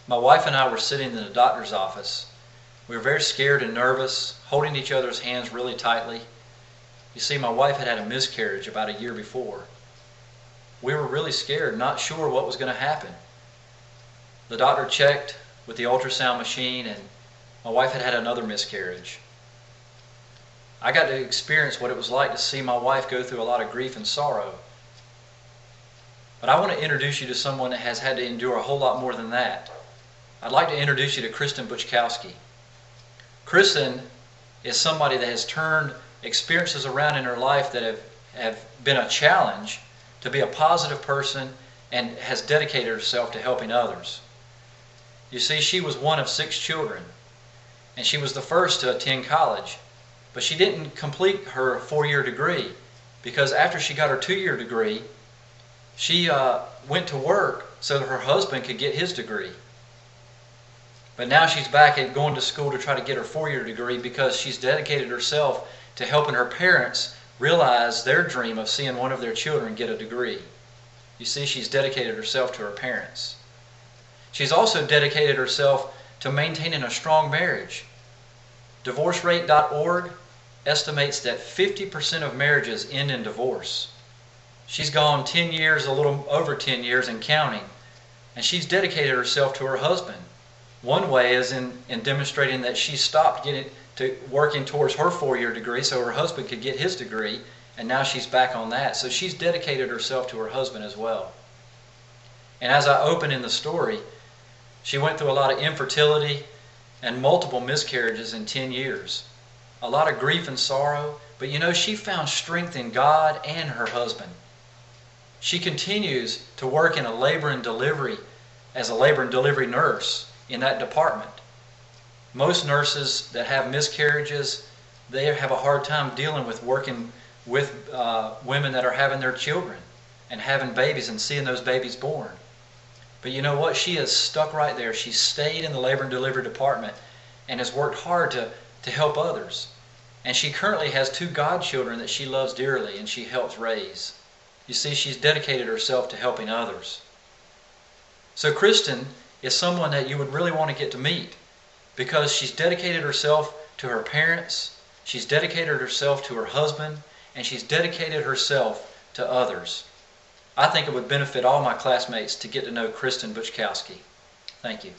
My wife and I were sitting in the doctor's office. We were very scared and nervous, holding each other's hands really tightly. You see, my wife had had a miscarriage about a year before. We were really scared, not sure what was going to happen. The doctor checked with the ultrasound machine, and my wife had had another miscarriage. I got to experience what it was like to see my wife go through a lot of grief and sorrow. But I want to introduce you to someone that has had to endure a whole lot more than that. I'd like to introduce you to Kristen Buczkowski. Kristen is somebody that has turned experiences around in her life that have been a challenge to be a positive person and has dedicated herself to helping others. You see, she was one of 6 children, and she was the first to attend college, but she didn't complete her 4-year degree because after she got her 2-year degree, she went to work so that her husband could get his degree. But now she's back at going to school to try to get her 4-year degree because she's dedicated herself to helping her parents realize their dream of seeing one of their children get a degree. You see, she's dedicated herself to her parents. She's also dedicated herself to maintaining a strong marriage. DivorceRate.org estimates that 50% of marriages end in divorce. She's gone 10 years, a little over 10 years and counting, and she's dedicated herself to her husband. One way is in demonstrating that she stopped working towards her 4-year degree so her husband could get his degree, and now she's back on that. So she's dedicated herself to her husband as well. And as I open in the story, she went through a lot of infertility and multiple miscarriages in 10 years. A lot of grief and sorrow, but you know, she found strength in God and her husband. She continues to work in a labor and delivery as a labor and delivery nurse in that department. Most nurses that have miscarriages, they have a hard time dealing with working with women that are having their children and having babies and seeing those babies born. But you know what? She is stuck right there. She stayed in the labor and delivery department and has worked hard to help others. And she currently has 2 godchildren that she loves dearly and she helps raise. You see, she's dedicated herself to helping others. So Kristen is someone that you would really want to get to meet because she's dedicated herself to her parents, she's dedicated herself to her husband, and she's dedicated herself to others. I think it would benefit all my classmates to get to know Kristen Buczkowski. Thank you.